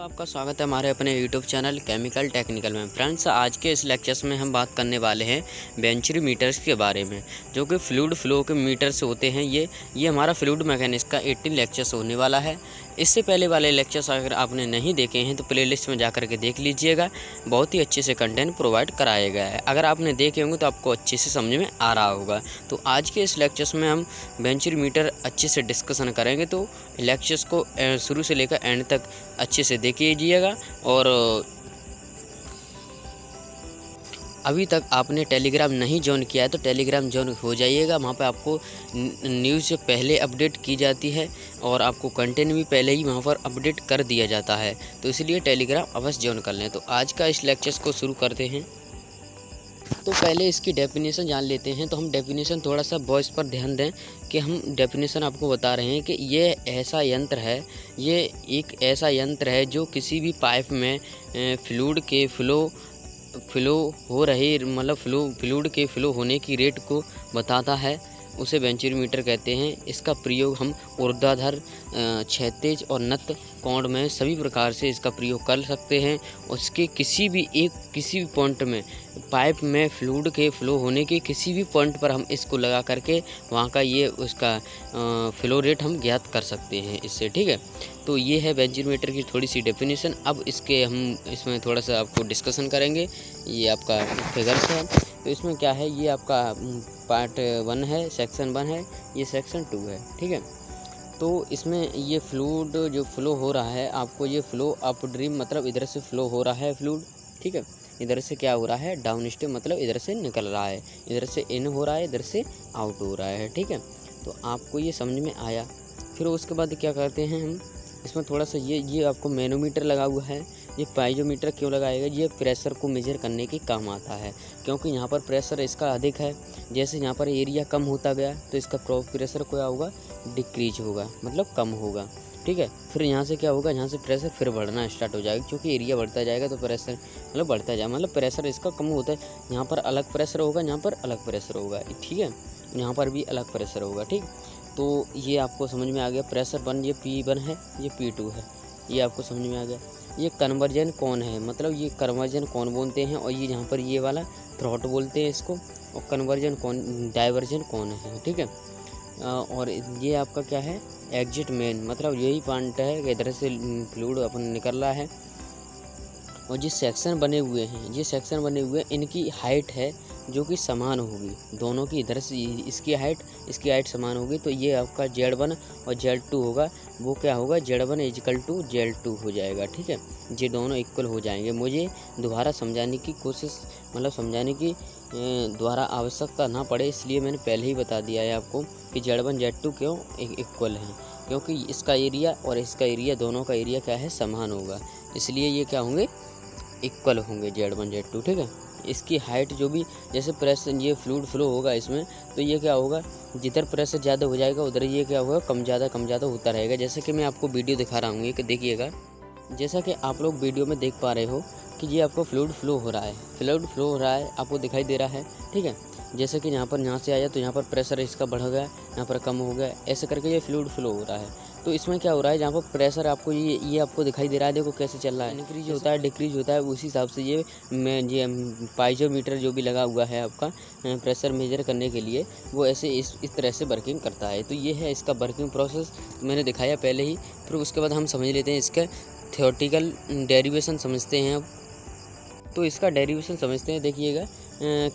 आपका स्वागत है हमारे अपने YouTube चैनल केमिकल टेक्निकल में। फ्रेंड्स, आज के इस लेक्चर्स में हम बात करने वाले हैं बेंचरी मीटर्स के बारे में, जो कि फ्लूइड फ्लो के मीटर्स होते हैं। ये हमारा फ्लूइड मैकेनिक्स का 18 लेक्चर्स होने वाला है। इससे पहले वाले लेक्चर्स अगर आपने नहीं देखे हैं तो प्लेलिस्ट में जाकर के देख लीजिएगा। बहुत ही अच्छे से कंटेंट प्रोवाइड कराया गया है। अगर आपने देखे होंगे तो आपको अच्छे से समझ में आ रहा होगा। तो आज के इस लेक्चर्स में हम बेंचरी मीटर अच्छे से डिस्कशन करेंगे। तो लेक्चर्स को शुरू से लेकर एंड तक अच्छे से देखिएगा। और अभी तक आपने टेलीग्राम नहीं ज्वाइन किया है तो टेलीग्राम ज्वाइन हो जाइएगा। वहाँ पे आपको न्यूज़ से पहले अपडेट की जाती है और आपको कंटेंट भी पहले ही वहाँ पर अपडेट कर दिया जाता है। तो इसलिए टेलीग्राम अवश्य ज्वाइन कर लें। तो आज का इस लेक्चर्स को शुरू करते हैं। तो पहले इसकी डेफिनेशन जान लेते हैं। तो हम डेफिनेशन थोड़ा सा वॉइस पर ध्यान दें कि हम डेफिनेशन आपको बता रहे हैं कि ये ऐसा यंत्र है, ये एक ऐसा यंत्र है जो किसी भी पाइप में फ्लूइड के फ्लो हो रही मतलब फ्लूइड के फ्लो होने की रेट को बताता है। उसे बेंचरी मीटर कहते हैं। इसका प्रयोग हम ऊर्ध्वाधर, क्षैतिज और नत कोण में सभी प्रकार से इसका प्रयोग कर सकते हैं। उसके किसी भी पॉइंट में पाइप में फ्लूइड के फ्लो होने के किसी भी पॉइंट पर हम इसको लगा करके वहाँ का ये उसका फ्लो रेट हम ज्ञात कर सकते हैं इससे। ठीक है, तो ये है बेंचरी मीटर की थोड़ी सी डेफिनेशन। अब इसमें थोड़ा सा आपको डिस्कशन करेंगे। ये आपका फिगर्स है। तो इसमें क्या है, ये आपका पार्ट 1 है, सेक्शन 1 है, ये सेक्शन 2 है। ठीक है, तो इसमें ये फ्लूइड जो फ्लो हो रहा है, आपको ये फ्लो अप ड्रीम मतलब इधर से फ्लो हो रहा है फ्लूइड। ठीक है, इधर से क्या हो रहा है, डाउन स्ट्रीम मतलब इधर से निकल रहा है, इधर से इन हो रहा है, इधर से आउट हो रहा है। ठीक है, तो आपको ये समझ में आया। फिर उसके बाद क्या करते हैं हम, इसमें थोड़ा सा ये आपको मैनोमीटर लगा हुआ है। ये पाइजोमीटर क्यों लगाएगा, ये प्रेशर को मेजर करने के काम आता है, क्योंकि यहाँ पर प्रेशर इसका अधिक है। जैसे यहाँ पर एरिया कम होता गया तो इसका प्रेशर क्या होगा, डिक्रीज होगा, मतलब कम होगा। ठीक है, फिर यहाँ से क्या होगा, यहाँ से प्रेशर फिर बढ़ना स्टार्ट हो जाएगा, क्योंकि एरिया बढ़ता जाएगा तो प्रेशर मतलब बढ़ता जाएगा, मतलब प्रेशर इसका कम होता है। यहाँ पर अलग प्रेशर होगा, यहाँ पर अलग प्रेशर होगा। ठीक है, यहाँ पर भी अलग प्रेशर होगा। ठीक, तो ये आपको समझ में आ गया। प्रेशर 1 ये P1 है, ये P2 है, ये आपको समझ में आ गया। ये कन्वर्जन कौन है, मतलब ये कन्वर्जन कौन बोलते हैं, और ये यहाँ पर ये वाला थ्रॉट बोलते हैं इसको, और कन्वर्जन कौन, डाइवर्जन कौन है। ठीक है, और ये आपका क्या है, एग्जिट मेन, मतलब यही पॉइंट है कि इधर से फ्लूइड अपन निकल रहा है। और जिस सेक्शन बने हुए हैं, इनकी हाइट है जो कि समान होगी दोनों की। इधर से इसकी हाइट समान होगी, तो ये आपका Z1 और Z2 होगा। वो क्या होगा, Z1 = Z2 हो जाएगा। ठीक है, ये दोनों इक्वल हो जाएंगे। मुझे दोबारा समझाने की कोशिश मतलब समझाने की द्वारा आवश्यकता ना पड़े, इसलिए मैंने पहले ही बता दिया है आपको कि Z1 Z2 क्यों इक्वल हैं, क्योंकि इसका एरिया और इसका एरिया, दोनों का एरिया क्या है, समान होगा, इसलिए ये क्या होंगे, इक्वल होंगे Z1 Z2। ठीक है, इसकी हाइट जो भी, जैसे प्रेशर ये फ्लूइड फ्लो होगा इसमें, तो ये क्या होगा, जिधर प्रेशर ज़्यादा हो जाएगा उधर ये क्या होगा, कम ज़्यादा होता रहेगा। जैसे कि मैं आपको वीडियो दिखा रहा हूँ, ये कि देखिएगा, जैसा कि आप लोग वीडियो में देख पा रहे हो कि ये आपको फ्लूइड फ्लो हो रहा है, आपको दिखाई दे रहा है। ठीक है, जैसे कि यहाँ से आया तो यहाँ पर प्रेशर इसका बढ़ गया, यहाँ पर कम हो गया, ऐसे करके ये फ्लूइड फ्लो हो रहा है। तो इसमें क्या हो रहा है, जहाँ पर प्रेशर आपको ये आपको दिखाई दे रहा है, देखो कैसे चल रहा है, इंक्रीज होता है, डिक्रीज होता है। उसी हिसाब से ये पाइजोमीटर जो भी लगा हुआ है आपका प्रेशर मेजर करने के लिए, वो ऐसे इस तरह से वर्किंग करता है। तो ये है इसका वर्किंग प्रोसेस, मैंने दिखाया पहले ही। फिर उसके बाद हम समझ लेते हैं इसका थ्योरेटिकल डेरिवेशन समझते हैं। अब तो इसका डेरिवेशन समझते हैं। देखिएगा,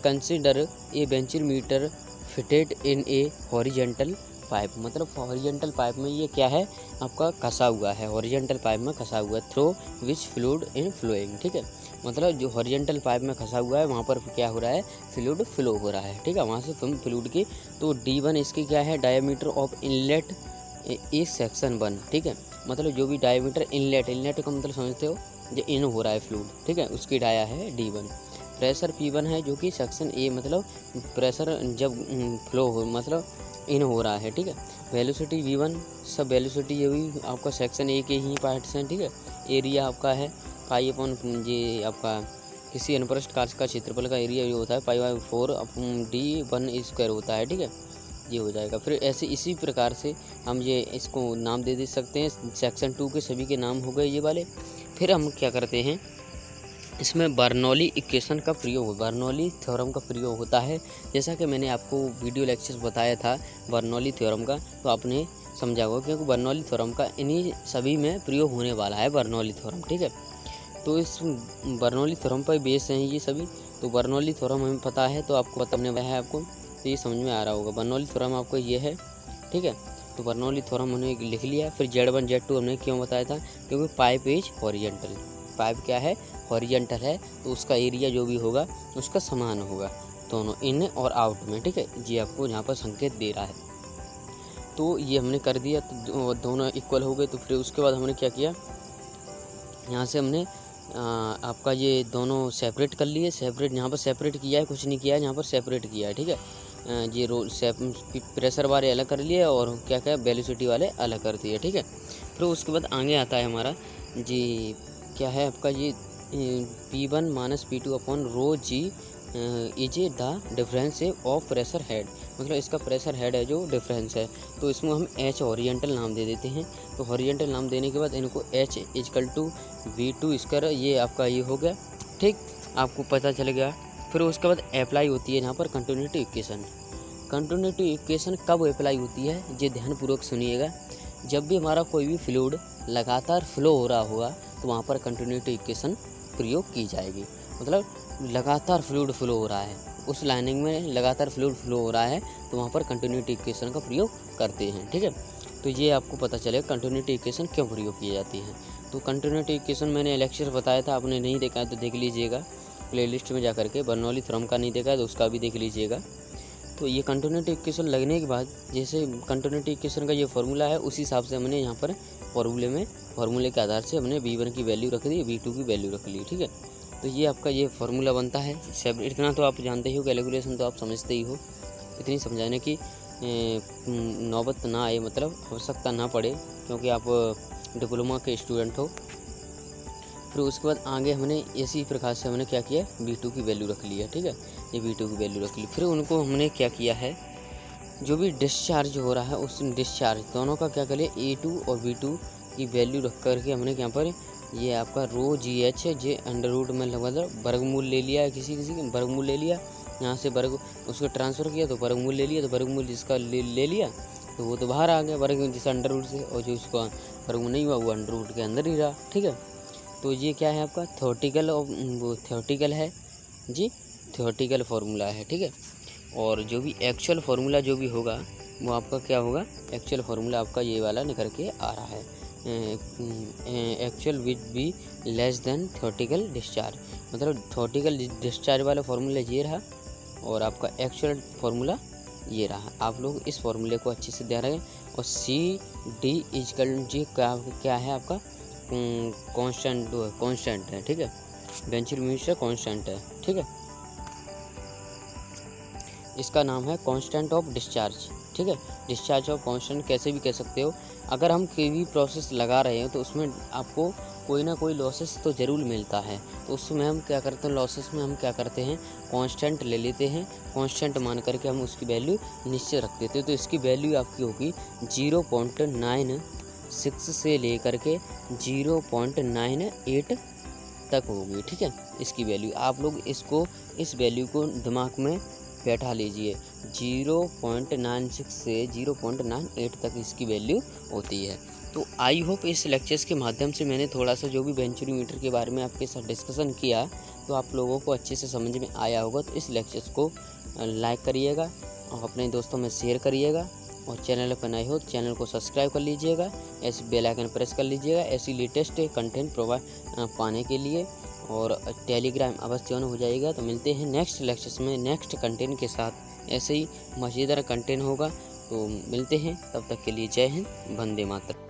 consider a venturi meter fitted in a horizontal pipe, मतलब हॉरिजेंटल पाइप में ये क्या है, आपका कसा हुआ है, हॉरिजेंटल पाइप में कसा हुआ है, through which fluid in flowing. ठीक है, मतलब जो हॉरिजेंटल पाइप में कसा हुआ है वहाँ पर क्या हो रहा है, फ्लूइड फ्लो हो रहा है। ठीक है, वहाँ से फ्लूइड की, तो D1 इसकी क्या है, डायमीटर ऑफ इनलेट इस सेक्शन 1। ठीक है, मतलब जो भी डायमीटर इनलेट का मतलब समझते हो, जो इन हो रहा है फ्लूइड, ठीक है, उसकी डाया है D1। प्रेशर P1 है जो कि सेक्शन A, मतलब प्रेशर जब फ्लो हो मतलब इन हो रहा है। ठीक है, वेलोसिटी V1, सब वेलोसिटी ये भी आपका सेक्शन A के ही पार्ट्स हैं। ठीक है, एरिया आपका है पाई/, ये आपका किसी अनुप्रस्थ कांच का क्षेत्रफल का एरिया ये होता है π/4D1² होता है। ठीक है, ये हो जाएगा। फिर ऐसे इसी प्रकार से हम ये इसको नाम दे सकते हैं। सेक्शन 2 के सभी के नाम हो गए ये वाले। फिर हम क्या करते हैं, इसमें बर्नौली इक्वेशन का प्रयोग, बर्नौली थ्योरम का प्रयोग होता है। जैसा कि मैंने आपको वीडियो लेक्चर बताया था बर्नौली थ्योरम का, तो आपने समझा होगा, क्योंकि बर्नौली थ्योरम का इन्हीं सभी में प्रयोग होने वाला है, बर्नौली थ्योरम। ठीक है, तो इस बर्नौली थ्योरम पर बेस हैं ये सभी। तो बर्नौली थ्योरम हमें पता है, तो आपको बताने वाला है आपको, तो ये समझ में आ रहा होगा। बर्नौली थ्योरम आपको ये है, ठीक है। तो बर्नौली थ्योरम हमने लिख लिया। फिर Z1 Z2 हमने क्यों बताया था, क्योंकि पाइप इज हॉरिजॉन्टल, पाइप क्या है, हॉरिजॉन्टल है, तो उसका एरिया जो भी होगा उसका समान होगा दोनों इन और आउट में। ठीक है, ये आपको यहाँ पर संकेत दे रहा है। तो ये हमने कर दिया, तो दोनों इक्वल हो गए। तो फिर उसके बाद हमने क्या किया, यहाँ से हमने आपका ये दोनों सेपरेट कर लिए। सेपरेट यहाँ पर सेपरेट किया है, कुछ नहीं किया है, यहाँ पर सेपरेट किया है। ठीक है, ये प्रेशर वाले अलग कर लिए और क्या क्या वेलोसिटी वाले अलग कर दिए। ठीक है, फिर उसके बाद आगे आता है हमारा जी, क्या है आपका ये P1 - P2 upon rho g is the difference of pressure head, मतलब इसका प्रेशर हेड है जो डिफरेंस है। तो इसमें हम H हॉरिजॉन्टल नाम दे देते हैं। तो हॉरिजॉन्टल नाम देने के बाद इनको H = V2 स्क्वायर, ये आपका ये हो गया। ठीक, आपको पता चल गया। फिर उसके बाद अप्लाई होती है यहाँ पर कंटिन्यूटी इक्वेशन। कंटिन्यूटी इक्वेशन कब अप्लाई होती है, ये ध्यानपूर्वक सुनिएगा। जब भी हमारा कोई भी फ्लूइड लगातार फ्लो हो रहा होगा, तो वहाँ पर कंटिन्यूटी इक्वेशन प्रयोग की जाएगी। मतलब लगातार फ्लूइड फ्लो हो रहा है, उस लाइनिंग में लगातार फ्लूइड फ्लो हो रहा है, तो वहाँ पर कंटिन्यूटी इक्वेशन का प्रयोग करते हैं। ठीक है, तो ये आपको पता चलेगा कंटिन्यूटी इक्वेशन क्यों प्रयोग की जाती है। तो कंटिन्यूटी इक्वेशन मैंने लेक्चर बताया था, आपने नहीं देखा है तो देख लीजिएगा प्लेलिस्ट में जा करके। बर्नौली थ्योरम का नहीं देखा है तो उसका भी देख लीजिएगा। तो ये कंटिन्यूटी इक्वेशन लगने के बाद, जैसे कंटिन्यूटी इक्वेशन का ये फार्मूला है, उसी हिसाब से हमने यहाँ पर फार्मूले के आधार से हमने V1 की वैल्यू रख दी, V2 की वैल्यू रख ली। ठीक है, तो ये आपका ये फार्मूला बनता है। इतना तो आप जानते ही हो, कैलकुलेशन तो आप समझते ही हो। इतनी समझाने की नौबत ना आए, मतलब आवश्यकता ना पड़े, क्योंकि आप डिप्लोमा के स्टूडेंट हो। फिर उसके बाद आगे हमने इसी प्रकार से हमने क्या किया, V2 की वैल्यू रख लिया। ठीक है, ये V2 की वैल्यू रख ली। फिर उनको हमने क्या किया है, जो भी डिस्चार्ज हो रहा है उस डिस्चार्ज दोनों का क्या करें, A2 और V2 की वैल्यू रख करके हमने यहाँ पर ये आपका रो GH है, जे अंडर रूट में मतलब वर्गमूल ले लिया है, किसी का वर्गमूल ले लिया, यहाँ से वर्ग उसको ट्रांसफ़र किया तो वर्गमूल ले लिया, तो वर्गमूल जिसका ले लिया तो वो तो बाहर आ गया वर्ग जिसका अंडर रूट से, और जो उसका वर्गमूल नहीं हुआ वो अंडर रूट के अंदर ही रहा। ठीक है, तो ये क्या है आपका थ्योरेटिकल, और वो थ्योरेटिकल है जी, थ्योरेटिकल फार्मूला है। ठीक है, और जो भी एक्चुअल फार्मूला जो भी होगा वो आपका क्या होगा, एक्चुअल फार्मूला आपका ये वाला निकल के आ रहा है, actual which be less than theoretical discharge, मतलब थ्योरेटिकल डिस्चार्ज वाला फार्मूला ये रहा और आपका एक्चुअल फार्मूला ये रहा। आप लोग इस फार्मूले को अच्छे से ध्यान रखें। और CD = क्या है आपका कांस्टेंट है। ठीक है, बेंचमार्क कांस्टेंट है। ठीक है, इसका नाम है कांस्टेंट ऑफ डिस्चार्ज। ठीक है, डिस्चार्ज ऑफ कांस्टेंट कैसे भी कह सकते हो। अगर हम कोई भी प्रोसेस लगा रहे हैं तो उसमें आपको कोई ना कोई लॉसेस तो ज़रूर मिलता है, तो उसमें हम क्या करते हैं, लॉसेस में हम क्या करते हैं, कांस्टेंट ले लेते हैं। कांस्टेंट मान करके हम उसकी वैल्यू निश्चित रख देते हैं। तो इसकी वैल्यू आपकी होगी 0.96 से लेकर के 0.98 तक होगी। ठीक है, इसकी वैल्यू आप लोग इस वैल्यू को दिमाग में बैठा लीजिए। 0.96 से 0.98 तक इसकी वैल्यू होती है। तो आई होप इस लेक्चर्स के माध्यम से मैंने थोड़ा सा जो भी बेंचुरीमीटर के बारे में आपके साथ डिस्कशन किया, तो आप लोगों को अच्छे से समझ में आया होगा। तो इस लेक्चर्स को लाइक करिएगा और अपने दोस्तों में शेयर करिएगा, और चैनल पर नए हो तो चैनल को सब्सक्राइब कर लीजिएगा, ऐसे बेल आइकन प्रेस कर लीजिएगा ऐसी लेटेस्ट कंटेंट पाने के लिए। और टेलीग्राम अवश्य ज्वाइन हो जाएगा। तो मिलते हैं नेक्स्ट लेक्चर्स में नेक्स्ट कंटेंट के साथ, ऐसे ही मज़ेदार कंटेंट होगा। तो मिलते हैं, तब तक के लिए जय हिंद, वंदे मातरम।